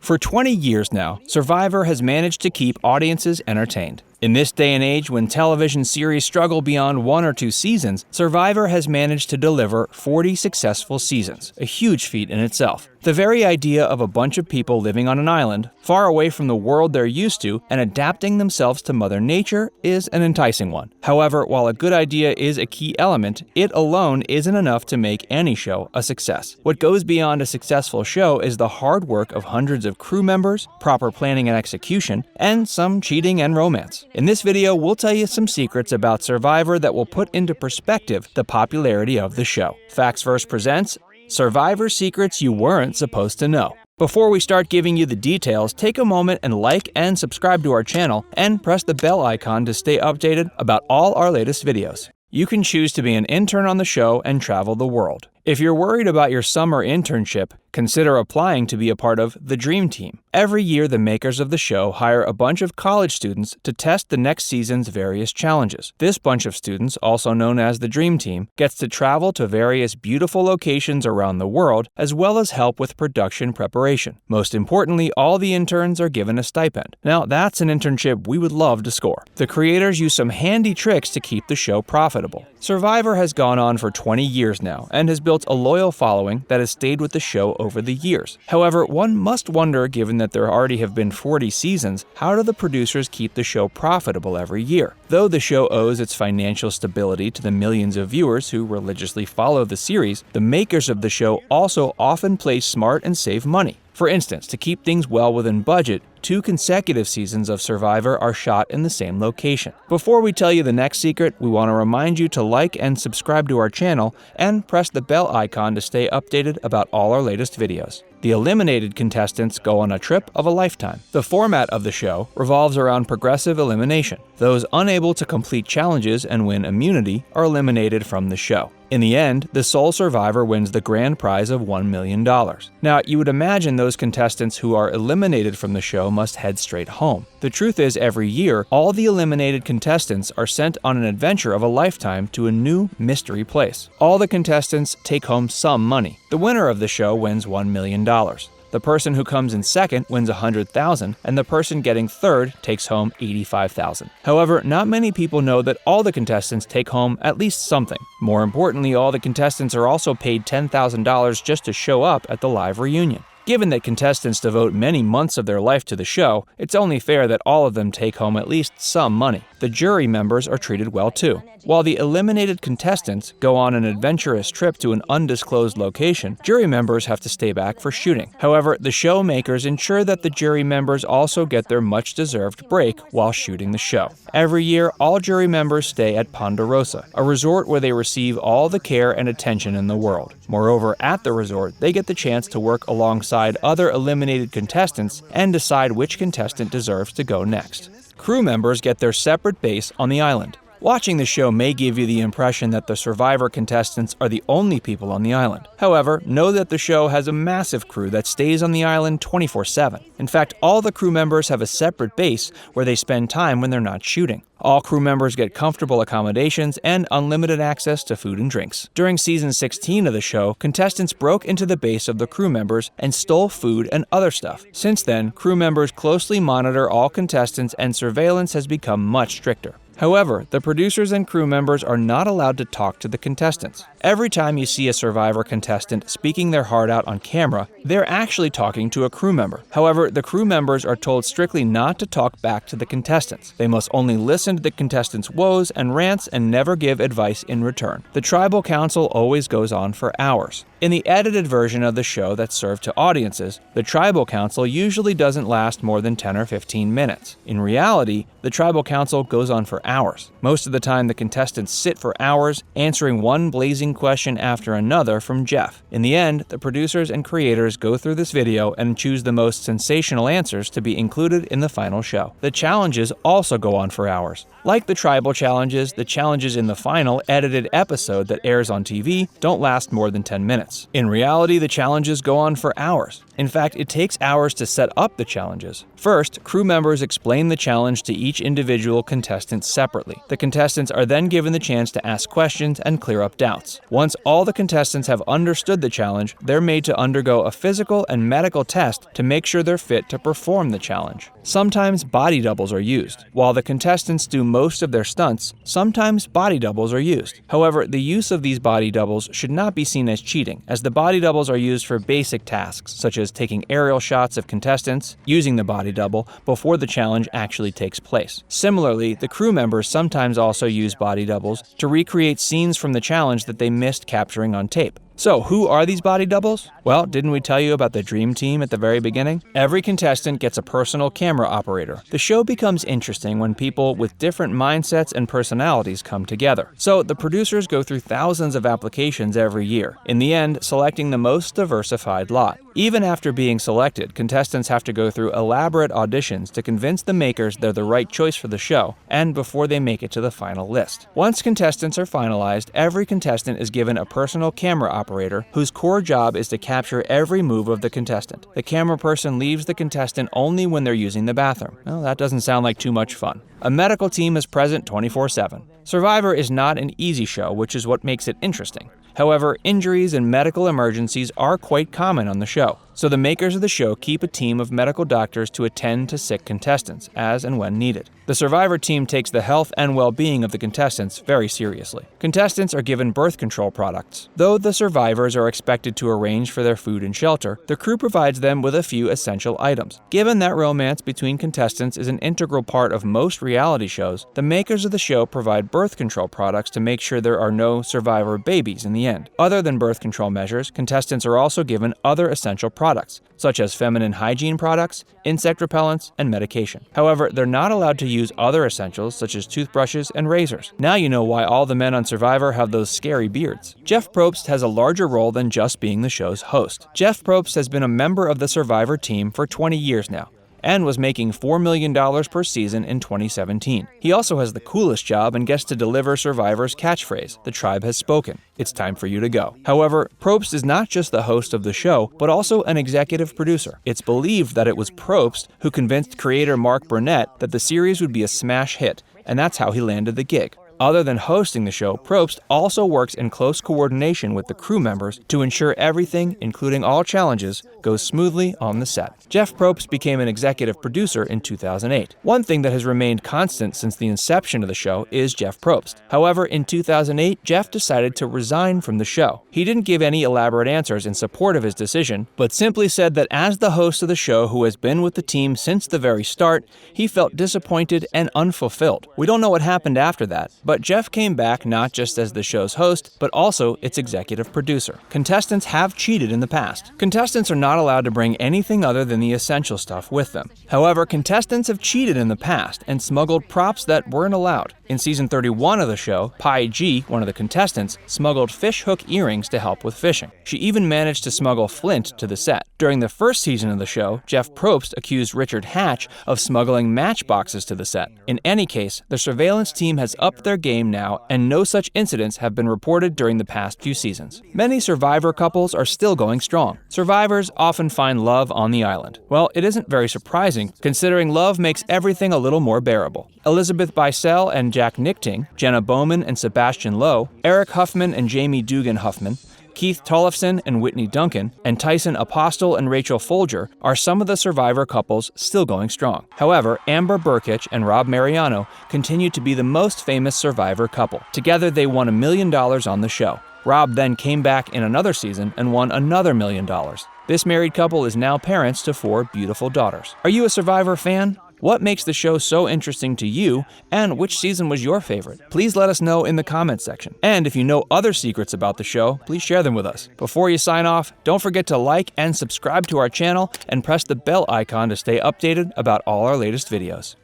For 20 years now, Survivor has managed to keep audiences entertained. In this day and age when television series struggle beyond 1 or 2 seasons, Survivor has managed to deliver 40 successful seasons, a huge feat in itself. The very idea of a bunch of people living on an island, far away from the world they're used to, and adapting themselves to Mother Nature is an enticing one. However, while a good idea is a key element, it alone isn't enough to make any show a success. What goes beyond a successful show is the hard work of hundreds of crew members, proper planning and execution, and some cheating and romance. In this video, we'll tell you some secrets about Survivor that will put into perspective the popularity of the show. Facts Verse presents Survivor Secrets You Weren't Supposed to Know. Before we start giving you the details, take a moment and like and subscribe to our channel, and press the bell icon to stay updated about all our latest videos. You can choose to be an intern on the show and travel the world. If you're worried about your summer internship, consider applying to be a part of the Dream Team. Every year, the makers of the show hire a bunch of college students to test the next season's various challenges. This bunch of students, also known as the Dream Team, gets to travel to various beautiful locations around the world, as well as help with production preparation. Most importantly, all the interns are given a stipend. Now, that's an internship we would love to score. The creators use some handy tricks to keep the show profitable. Survivor has gone on for 20 years now, and has built a loyal following that has stayed with the show over the years. However, one must wonder, given that there already have been 40 seasons, how do the producers keep the show profitable every year? Though the show owes its financial stability to the millions of viewers who religiously follow the series, the makers of the show also often play smart and save money. For instance, to keep things well within budget, 2 consecutive seasons of Survivor are shot in the same location. Before we tell you the next secret, we want to remind you to like and subscribe to our channel, and press the bell icon to stay updated about all our latest videos. The eliminated contestants go on a trip of a lifetime. The format of the show revolves around progressive elimination. Those unable to complete challenges and win immunity are eliminated from the show. In the end, the sole survivor wins the grand prize of $1 million. Now, you would imagine those contestants who are eliminated from the show must head straight home. The truth is, every year, all the eliminated contestants are sent on an adventure of a lifetime to a new mystery place. All the contestants take home some money. The winner of the show wins $1 million. The person who comes in second wins $100,000, and the person getting third takes home $85,000. However, not many people know that all the contestants take home at least something. More importantly, all the contestants are also paid $10,000 just to show up at the live reunion. Given that contestants devote many months of their life to the show, it's only fair that all of them take home at least some money. The jury members are treated well too. While the eliminated contestants go on an adventurous trip to an undisclosed location, jury members have to stay back for shooting. However, the show makers ensure that the jury members also get their much-deserved break while shooting the show. Every year, all jury members stay at Ponderosa, a resort where they receive all the care and attention in the world. Moreover, at the resort, they get the chance to work alongside other eliminated contestants and decide which contestant deserves to go next. Crew members get their separate base on the island. Watching the show may give you the impression that the Survivor contestants are the only people on the island. However, know that the show has a massive crew that stays on the island 24/7. In fact, all the crew members have a separate base where they spend time when they're not shooting. All crew members get comfortable accommodations and unlimited access to food and drinks. During season 16 of the show, contestants broke into the base of the crew members and stole food and other stuff. Since then, crew members closely monitor all contestants, and surveillance has become much stricter. However, the producers and crew members are not allowed to talk to the contestants. Every time you see a Survivor contestant speaking their heart out on camera, they're actually talking to a crew member. However, the crew members are told strictly not to talk back to the contestants. They must only listen to the contestants' woes and rants and never give advice in return. The tribal council always goes on for hours. In the edited version of the show that's served to audiences, the tribal council usually doesn't last more than 10 or 15 minutes. In reality, the tribal council goes on for hours. Most of the time, the contestants sit for hours, answering one blazing question after another from Jeff. In the end, the producers and creators go through this video and choose the most sensational answers to be included in the final show. The challenges also go on for hours. Like the tribal challenges, the challenges in the final edited episode that airs on TV don't last more than 10 minutes. In reality, the challenges go on for hours. In fact, it takes hours to set up the challenges. First, crew members explain the challenge to each individual contestant separately. The contestants are then given the chance to ask questions and clear up doubts. Once all the contestants have understood the challenge, they're made to undergo a physical and medical test to make sure they're fit to perform the challenge. Sometimes body doubles are used. While the contestants do most of their stunts, sometimes body doubles are used. However, the use of these body doubles should not be seen as cheating, as the body doubles are used for basic tasks, such as taking aerial shots of contestants, using the body double before the challenge actually takes place. Similarly, the crew members sometimes also use body doubles to recreate scenes from the challenge that they missed capturing on tape. So, who are these body doubles? Well, didn't we tell you about the dream team at the very beginning? Every contestant gets a personal camera operator. The show becomes interesting when people with different mindsets and personalities come together. So, the producers go through thousands of applications every year, in the end, selecting the most diversified lot. Even after being selected, contestants have to go through elaborate auditions to convince the makers they're the right choice for the show, and before they make it to the final list. Once contestants are finalized, every contestant is given a personal camera operator whose core job is to capture every move of the contestant. The camera person leaves the contestant only when they're using the bathroom. Well, that doesn't sound like too much fun. A medical team is present 24/7. Survivor is not an easy show, which is what makes it interesting. However, injuries and medical emergencies are quite common on the show, so the makers of the show keep a team of medical doctors to attend to sick contestants, as and when needed. The Survivor team takes the health and well-being of the contestants very seriously. Contestants are given birth control products. Though the survivors are expected to arrange for their food and shelter, the crew provides them with a few essential items. Given that romance between contestants is an integral part of most reality shows, the makers of the show provide birth control products to make sure there are no Survivor babies in the end. Other than birth control measures, contestants are also given other essential products, such as feminine hygiene products, insect repellents, and medication. However, they're not allowed to use other essentials such as toothbrushes and razors. Now you know why all the men on Survivor have those scary beards. Jeff Probst has a larger role than just being the show's host. Jeff Probst has been a member of the Survivor team for 20 years now, and was making $4 million per season in 2017. He also has the coolest job and gets to deliver Survivor's catchphrase, "The tribe has spoken. It's time for you to go." However, Propst is not just the host of the show, but also an executive producer. It's believed that it was Propst who convinced creator Mark Burnett that the series would be a smash hit, and that's how he landed the gig. Other than hosting the show, Propst also works in close coordination with the crew members to ensure everything, including all challenges, goes smoothly on the set. Jeff Probst became an executive producer in 2008. One thing that has remained constant since the inception of the show is Jeff Probst. However, in 2008, Jeff decided to resign from the show. He didn't give any elaborate answers in support of his decision, but simply said that as the host of the show who has been with the team since the very start, he felt disappointed and unfulfilled. We don't know what happened after that, but Jeff came back not just as the show's host, but also its executive producer. Contestants have cheated in the past. Contestants are not allowed to bring anything other than the essential stuff with them. However, contestants have cheated in the past and smuggled props that weren't allowed. In season 31 of the show, Pi G, one of the contestants, smuggled fish hook earrings to help with fishing. She even managed to smuggle flint to the set. During the first season of the show, Jeff Probst accused Richard Hatch of smuggling matchboxes to the set. In any case, the surveillance team has upped their game now, and no such incidents have been reported during the past few seasons. Many Survivor couples are still going strong. Survivors often find love on the island. Well, it isn't very surprising, considering love makes everything a little more bearable. Elizabeth Bicel and Jack Nichting, Jenna Bowman and Sebastian Lowe, Eric Huffman and Jamie Dugan Huffman, Keith Tollefson and Whitney Duncan, and Tyson Apostle and Rachel Folger are some of the Survivor couples still going strong. However, Amber Burkitch and Rob Mariano continue to be the most famous Survivor couple. Together, they won $1 million on the show. Rob then came back in another season and won another $1 million. This married couple is now parents to 4 beautiful daughters. Are you a Survivor fan? What makes the show so interesting to you, and which season was your favorite? Please let us know in the comments section. And if you know other secrets about the show, please share them with us. Before you sign off, don't forget to like and subscribe to our channel and press the bell icon to stay updated about all our latest videos.